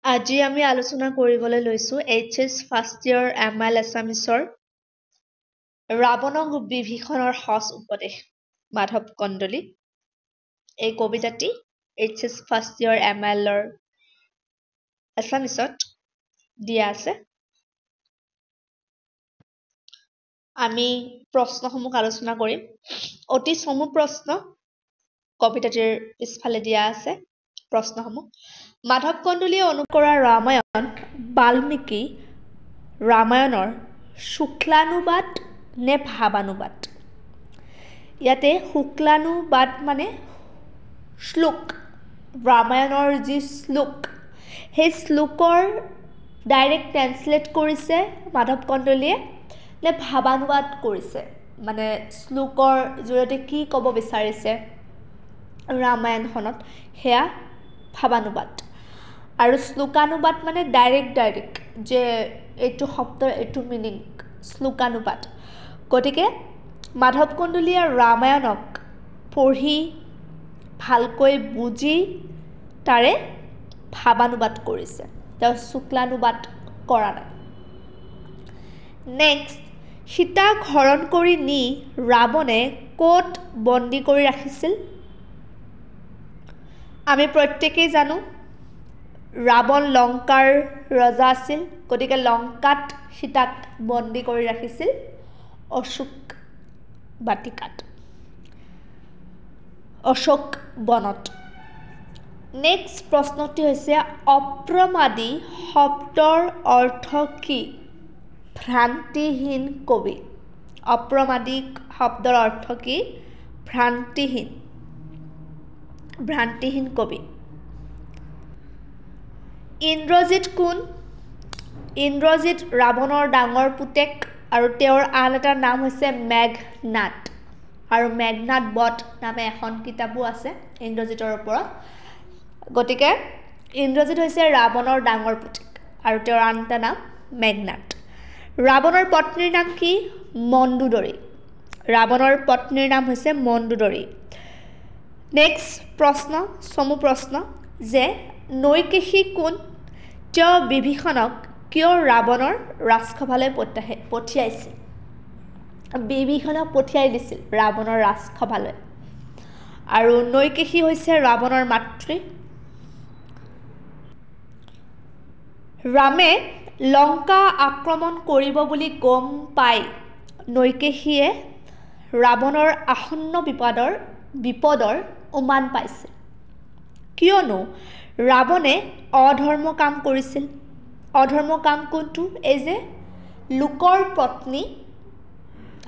আজি আমি আলোচনা কৰিবলৈ লৈছো এইচএছ ফাৰ্ষ্ট ইয়াৰ এমআইএল এছামিছৰ ৰাৱণক বিভীষণৰ সঁচ উপদেশ মাধৱ কন্দলি। এই কবিতাটি এইচএছ ফাৰ্ষ্ট ইয়াৰ এমআইএলৰ এছামিছত দিয়া আছে। আমি প্ৰশ্নসমূহ আলোচনা কৰিম। অতি চমু প্ৰশ্ন কবিতাটিৰ পিছফালে দিয়া আছে। প্ৰশ্নসমূহ মাধৱ কন্দলিয়ে অনুকৰা ৰামায়ণ বাল্মীকি ৰামায়ণৰ শুক্লানুবাদ নে ভাৱানুবাদ? ইয়াতে শুক্লানুবাদ মানে শ্লোক, ৰামায়ণৰ যি শ্লোক সেই শ্লোকৰ ডাইৰেক্ট ট্ৰেন্সলেট কৰিছে মাধৱ কন্দলিয়ে নে ভাৱানুবাদ কৰিছে, মানে শ্লোকৰ জৰিয়তে কি ক'ব বিচাৰিছে ৰামায়ণখনত সেয়া ভাৱানুবাদ। আৰু শ্লোকানুবাদ মানে ডাইৰেক্ট যে এইটো শব্দৰ এইটো মিনিং, শ্লোকানুবাদ। গতিকে মাধৱ কন্দলিয়ে ৰামায়ণক পঢ়ি ভালকৈ বুজি তাৰে ভাৱানুবাদ কৰিছে, তেওঁ শুক্লানুবাদ কৰা নাই। নেক্সট, সীতাক হৰণ কৰি নি ৰাৱণে ক'ত বন্দী কৰি ৰাখিছিল? আমি প্ৰত্যেকেই জানো ৰাৱণ লংকাৰ ৰজা আছিল, গতিকে লংকাত সীতাক বন্দী কৰি ৰাখিছিল অশোক বাটিকাত, অশোক বনত। নেক্সট প্ৰশ্নটি হৈছে অপ্ৰমাদী শব্দৰ অৰ্থ কি? ভ্ৰান্তিহীন কবি। অপ্ৰমাদী শব্দৰ অৰ্থ কি? ভ্ৰান্তিহীন কবি। ইন্দ্ৰজিৎ কোন? ইন্দ্ৰজিৎ ৰাৱণৰ ডাঙৰ পুতেক আৰু তেওঁৰ আন এটা নাম হৈছে মেঘনাদ, আৰু মেঘনাদ বধ নামে এখন কিতাপো আছে ইন্দ্ৰজিৎৰ ওপৰত। গতিকে ইন্দ্ৰজিৎ হৈছে ৰাৱণৰ ডাঙৰ পুতেক আৰু তেওঁৰ আন এটা নাম মেঘনাদ। ৰাৱণৰ পত্নীৰ নাম কি? মণ্ডোদৰী। ৰাৱণৰ পত্নীৰ নাম হৈছে মণ্ডোদৰী। নেক্সট প্ৰশ্ন, চমু প্ৰশ্ন যে নৈকেশী কোন? তেওঁ বিভীষণক কিয় ৰাৱণৰ ৰাজসভালৈ পঠিয়াইছিল? বিভীষণক পঠিয়াই দিছিল ৰাৱণৰ ৰাজসভালৈ। আৰু নৈকেশী হৈছে ৰাৱণৰ মাতৃ। ৰামে লংকা আক্ৰমণ কৰিব বুলি গম পাই নৈকেশীয়ে ৰাৱণৰ আসন্ন বিপদৰ উমান পাইছিল, কিয়নো ৰাৱণে অধৰ্ম কাম কৰিছিল। অধৰ্ম কাম কোনটো? এই যে লোকৰ পত্নী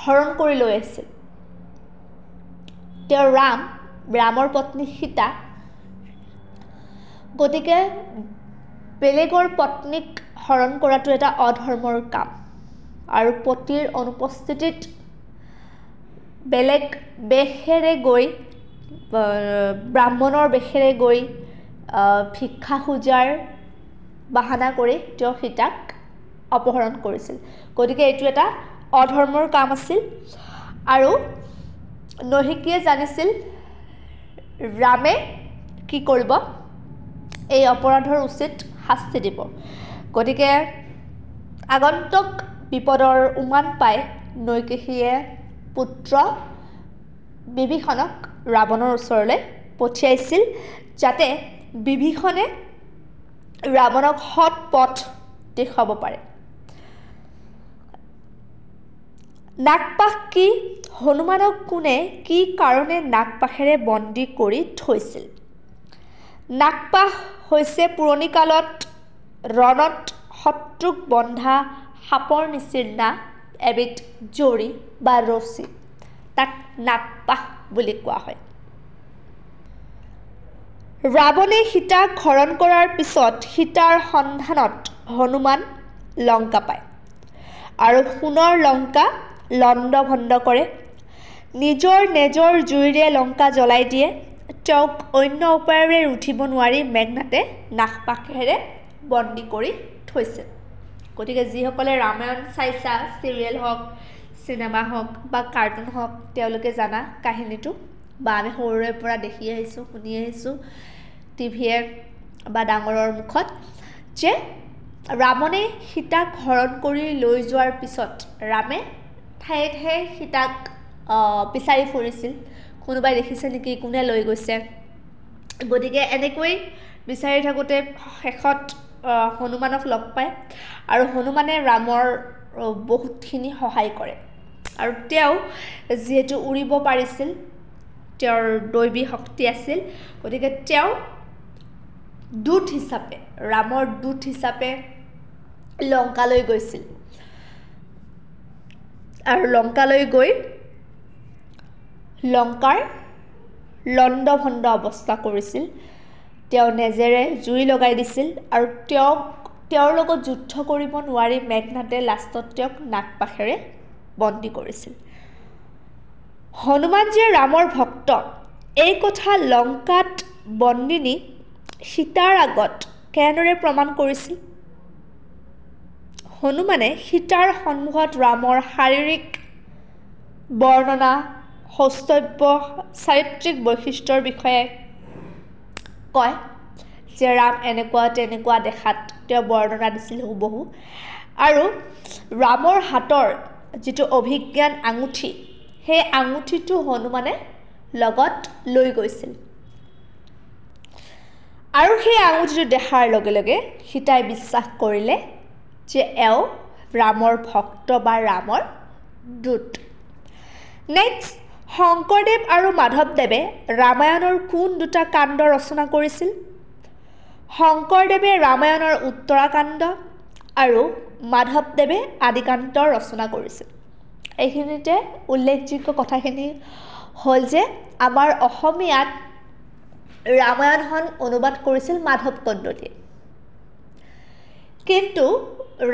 হৰণ কৰি লৈ আহিছিল। তেওঁ ৰামৰ পত্নী সীতা। গতিকে বেলেগৰ পত্নীক হৰণ কৰাটো এটা অধৰ্মৰ কাম, আৰু পতিৰ অনুপস্থিতিত বেলেগ বেশেৰে গৈ, ব্ৰাহ্মণৰ বেশেৰে গৈ ভিক্ষা খোজাৰ বাহানা কৰি তেওঁ সীতাক অপহৰণ কৰিছিল। গতিকে এইটো এটা অধৰ্মৰ কাম আছিল, আৰু নৈকেশীয়ে জানিছিল ৰামে কি কৰিব, এই অপৰাধৰ উচিত শাস্তি দিব। গতিকে আগন্তুক বিপদৰ উমান পাই নৈকেশীয়ে পুত্ৰ বিভীষণক ৰাৱণৰ ওচৰলৈ পঠিয়াইছিল, যাতে বিভীষণে ৰাৱণক সৎ পথ দেখুৱাব পাৰে। নাগপাশ কি? হনুমানক কোনে কি কাৰণে নাগপাশেৰে বন্দী কৰি থৈছিল? নাগপাশ হৈছে পুৰণি কালত ৰণত শত্ৰুক বন্ধা সাপৰ নিচিনা এবিধ জৰী বা ৰছী, তাক নাগপাশ বুলি কোৱা হয়। ৰাৱণে সীতাক হৰণ কৰাৰ পিছত সীতাৰ সন্ধানত হনুমান লংকা পায় আৰু সোণৰ লংকা লণ্ডভণ্ড কৰে। নিজৰ নেজৰ জুইৰে লংকা জ্বলাই দিয়ে। তেওঁক অন্য উপায়েৰে উঠিব নোৱাৰি মেঘনাদে নাগপাশেৰে বন্দী কৰি থৈছিল। গতিকে যিসকলে ৰামায়ণ চাইছা, চিৰিয়েল হওক, চিনেমা হওক বা কাৰ্টুন হওক, তেওঁলোকে জানা কাহিনীটো, বা আমি সৰুৰে পৰা দেখি আহিছোঁ, শুনি আহিছোঁ টিভিয়ে বা ডাঙৰৰ মুখত, যে ৰাৱণে সীতাক হৰণ কৰি লৈ যোৱাৰ পিছত ৰামে ঠায়ে ঠায়ে সীতাক বিচাৰি ফুৰিছিল কোনোবাই দেখিছে নেকি কোনে লৈ গৈছে গতিকে এনেকৈ বিচাৰি থাকোঁতে শেষত হনুমানক লগ পায় আৰু হনুমানে ৰামৰ বহুতখিনি সহায় কৰে আৰু তেওঁ যিহেতু উৰিব পাৰিছিল তেওঁৰ দৈবী শক্তি আছিল গতিকে তেওঁ দূত হিচাপে ৰামৰ দূত হিচাপে লংকালৈ গৈছিল আৰু লংকালৈ গৈ লংকাৰ লণ্ডভণ্ড অৱস্থা কৰিছিল তেওঁ নেজেৰে জুই লগাই দিছিল আৰু তেওঁৰ লগত যুদ্ধ কৰিব নোৱাৰি মেঘনাদে লাষ্টত তেওঁক নাগপাশেৰে বন্দী কৰিছিল হনুমান যে ৰামৰ ভক্ত এই কথা লংকাত বন্দিনী সীতাৰ আগত কেনেদৰে প্ৰমাণ কৰিছিল হনুমানে সীতাৰ সন্মুখত ৰামৰ শাৰীৰিক বৰ্ণনা সৌষ্ঠব্য চাৰিত্ৰিক বৈশিষ্ট্যৰ বিষয়ে কয় যে ৰাম এনেকুৱা তেনেকুৱা দেখাত তেওঁ বৰ্ণনা দিছিল হুবহু আৰু ৰামৰ হাতৰ যিটো অভিজ্ঞান আঙুঠি সেই আঙুঠিটো হনুমানে লগত লৈ গৈছিল আৰু সেই আঙুঠিটো দেখাৰ লগে লগে সীতাই বিশ্বাস কৰিলে যে এওঁ ৰামৰ ভক্ত বা ৰামৰ দূত নেক্সট শংকৰদেৱ আৰু মাধৱদেৱে ৰামায়ণৰ কোন দুটা কাণ্ড ৰচনা কৰিছিল শংকৰদেৱে ৰামায়ণৰ উত্তৰাকাণ্ড আৰু মাধৱদেৱে আদিকাণ্ড ৰচনা কৰিছিল এইখিনিতে উল্লেখযোগ্য কথাখিনি হ'ল যে আমাৰ অসমীয়াত ৰামায়ণখন অনুবাদ কৰিছিল মাধৱ কন্দলীয়ে কিন্তু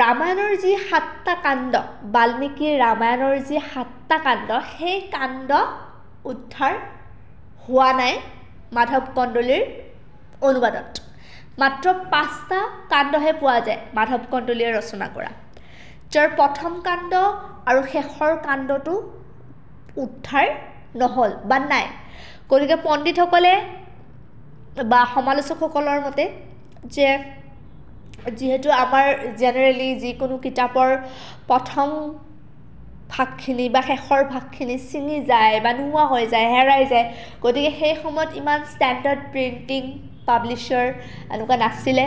ৰামায়ণৰ যি ৭টা কাণ্ড বাল্মীকিৰ ৰামায়ণৰ যি ৭টা কাণ্ড সেই কাণ্ড উদ্ধাৰ হোৱা নাই মাধৱ কন্দলীৰ অনুবাদত মাত্ৰ ৫টা কাণ্ডহে পোৱা যায় মাধৱ কন্দলীয়ে ৰচনা কৰা যাৰ প্ৰথম কাণ্ড আৰু শেষৰ কাণ্ডটো উদ্ধাৰ নহ'ল বা নাই গতিকে পণ্ডিতসকলে বা সমালোচকসকলৰ মতে যে যিহেতু আমাৰ জেনেৰেলি যিকোনো কিতাপৰ প্ৰথম ভাগখিনি বা শেষৰ ভাগখিনি ছিঙি যায় বা নোহোৱা হৈ যায় হেৰাই যায় গতিকে সেই সময়ত ইমান ষ্টেণ্ডাৰ্ড প্ৰিণ্টিং পাব্লিশ্বাৰ এনেকুৱা নাছিলে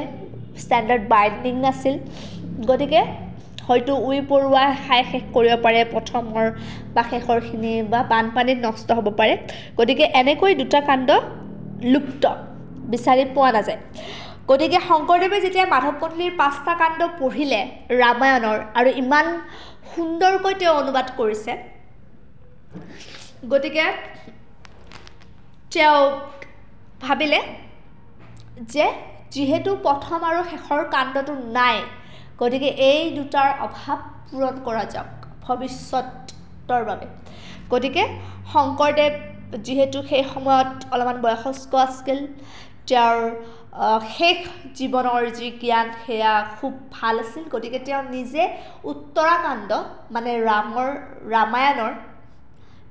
ষ্টেণ্ডাৰ্ড বাইণ্ডিং নাছিল গতিকে হয়তো উই পৰুৱাই খাই শেষ কৰিব পাৰে প্ৰথমৰ বা শেষৰখিনি বা বানপানীত নষ্ট হ'ব পাৰে গতিকে এনেকৈ দুটা কাণ্ড লুপ্ত বিচাৰি পোৱা নাযায় গতিকে শংকৰদেৱে যেতিয়া মাধৱ কন্দলীৰ ৫টা কাণ্ড পঢ়িলে ৰামায়ণৰ আৰু ইমান সুন্দৰকৈ তেওঁ অনুবাদ কৰিছে গতিকে তেওঁ ভাবিলে যে যিহেতু প্ৰথম আৰু শেষৰ কাণ্ডটো নাই গতিকে এই দুটাৰ অভাৱ পূৰণ কৰা যাওক ভৱিষ্যতৰ বাবে গতিকে শংকৰদেৱ যিহেতু সেই সময়ত অলপমান বয়সস্থ আছিল তেওঁৰ শেষ জীৱনৰ যি জ্ঞান সেয়া খুব ভাল আছিল গতিকে তেওঁ নিজে উত্তৰাকাণ্ড মানে ৰামায়ণৰ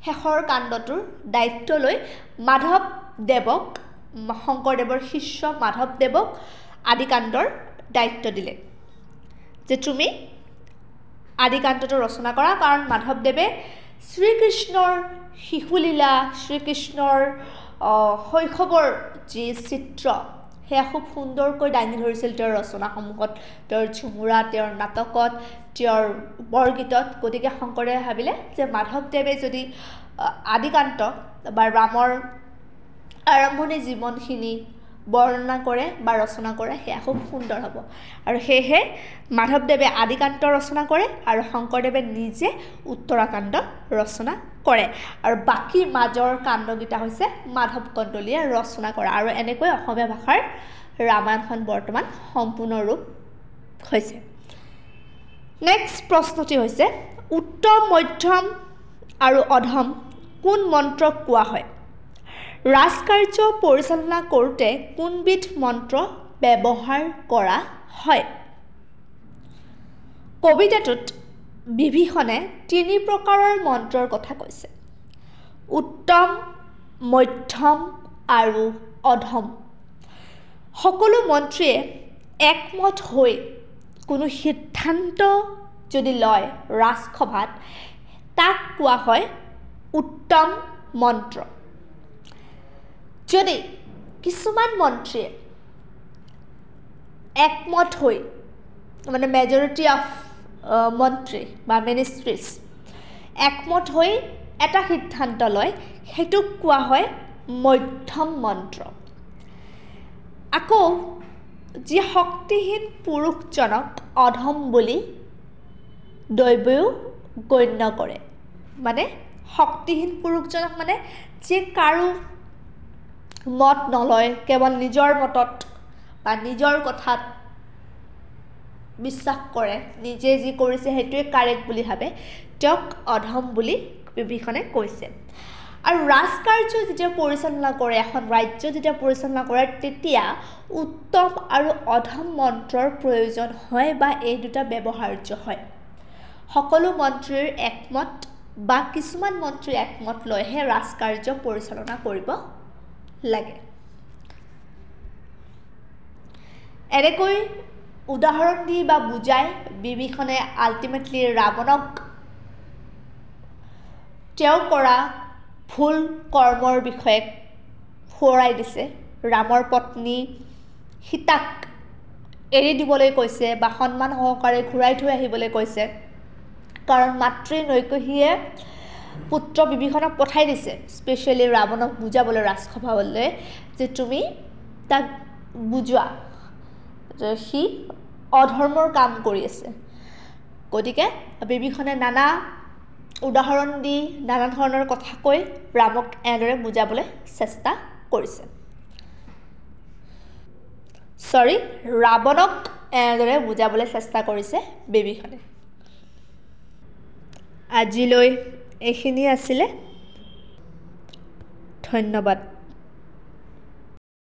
শেষৰ কাণ্ডটোৰ দায়িত্ব লৈ মাধৱদেৱক শংকৰদেৱৰ শিষ্য মাধৱদেৱক আদিকাণ্ডৰ দায়িত্ব দিলে যে তুমি আদিকাণ্ডটো ৰচনা কৰা কাৰণ মাধৱদেৱে শ্ৰীকৃষ্ণৰ শিশুলীলা শ্ৰীকৃষ্ণৰ শৈশৱৰ যি চিত্ৰ সেয়া খুব সুন্দৰকৈ দাঙি ধৰিছিল তেওঁৰ ৰচনাসমূহত তেওঁৰ ঝুমুৰা তেওঁৰ নাটকত তেওঁৰ বৰগীতত গতিকে শংকৰদেৱে ভাবিলে যে মাধৱদেৱে যদি আদিকাণ্ড বা ৰামৰ আৰম্ভণি জীৱনখিনি বৰ্ণনা কৰে বা ৰচনা কৰে সেয়া খুব সুন্দৰ হ'ব আৰু সেয়েহে মাধৱদেৱে আদিকাণ্ড ৰচনা কৰে আৰু শংকৰদেৱে নিজে উত্তৰাকাণ্ড ৰচনা কৰে আৰু বাকী মাজৰ কাণ্ডকেইটা হৈছে মাধৱ কন্দলীয়ে ৰচনা কৰা আৰু এনেকৈ অসমীয়া ভাষাৰ ৰামায়ণখন বৰ্তমান সম্পূৰ্ণ ৰূপ হৈছে নেক্সট প্ৰশ্নটি হৈছে উত্তম মধ্যম আৰু অধম কোন মন্ত্ৰক কোৱা হয় ৰাজকাৰ্য পৰিচালনা কৰোঁতে কোনবিধ মন্ত্ৰ ব্যৱহাৰ কৰা হয় কবিতাটোত বিভীষণে ৩ প্ৰকাৰৰ মন্ত্ৰৰ কথা কৈছে উত্তম মধ্যম আৰু অধম সকলো মন্ত্ৰীয়ে একমত হৈ কোনো সিদ্ধান্ত যদি লয় ৰাজসভাত তাক কোৱা হয় উত্তম মন্ত্ৰ যদি কিছুমান মন্ত্ৰীয়ে একমত হৈ মানে মেজৰিটি অফ মন্ত্ৰী বা মিনিষ্ট্ৰিজ একমত হৈ এটা সিদ্ধান্ত লয় সেইটোক কোৱা হয় মধ্যম মন্ত্ৰ আকৌ যি শক্তিহীন পুৰুষজনক অধম বুলি দৈৱও গণ্য কৰে মানে শক্তিহীন পুৰুষজনক মানে যে কাৰো মত নলয় কেৱল নিজৰ মতত বা নিজৰ কথাত বিশ্বাস কৰে নিজে যি কৰিছে সেইটোৱে কাৰেক্ট বুলি ভাবে তেওঁক অধম বুলি বিভীষণে কৈছে আৰু ৰাজকাৰ্য যেতিয়া পৰিচালনা কৰে এখন ৰাজ্য যেতিয়া পৰিচালনা কৰে তেতিয়া উত্তম আৰু অধম মন্ত্ৰৰ প্ৰয়োজন হয় বা এই দুটা ব্যৱহাৰ্য হয় সকলো মন্ত্ৰীৰ একমত বা কিছুমান মন্ত্ৰী একমত লৈহে ৰাজকাৰ্য পৰিচালনা কৰিব লাগে এনেকৈ উদাহৰণ দি বা বুজাই বিভীষণে আল্টিমেটলি ৰাৱণক তেওঁ কৰা ভুল কৰ্মৰ বিষয়ে সোঁৱৰাই দিছে ৰামৰ পত্নী সীতাক এৰি দিবলৈ কৈছে বা সন্মান সহকাৰে ঘূৰাই থৈ আহিবলৈ কৈছে কাৰণ মাতৃ নৈকশীয়ে পুত্ৰ বিভীষণক পঠাই দিছে স্পেচিয়েলি ৰাৱণক বুজাবলৈ ৰাজসভালৈ যে তুমি তাক বুজোৱা যে সি অধৰ্মৰ কাম কৰি আছে গতিকে বিভীষণে নানা উদাহৰণ দি নানা ধৰণৰ কথা কৈ ৰামক এনেদৰে বুজাবলৈ চেষ্টা কৰিছে ৰাৱণক এনেদৰে বুজাবলৈ চেষ্টা কৰিছে বিভীষণে আজিলৈ এইখিনি আছিলে ধন্যবাদ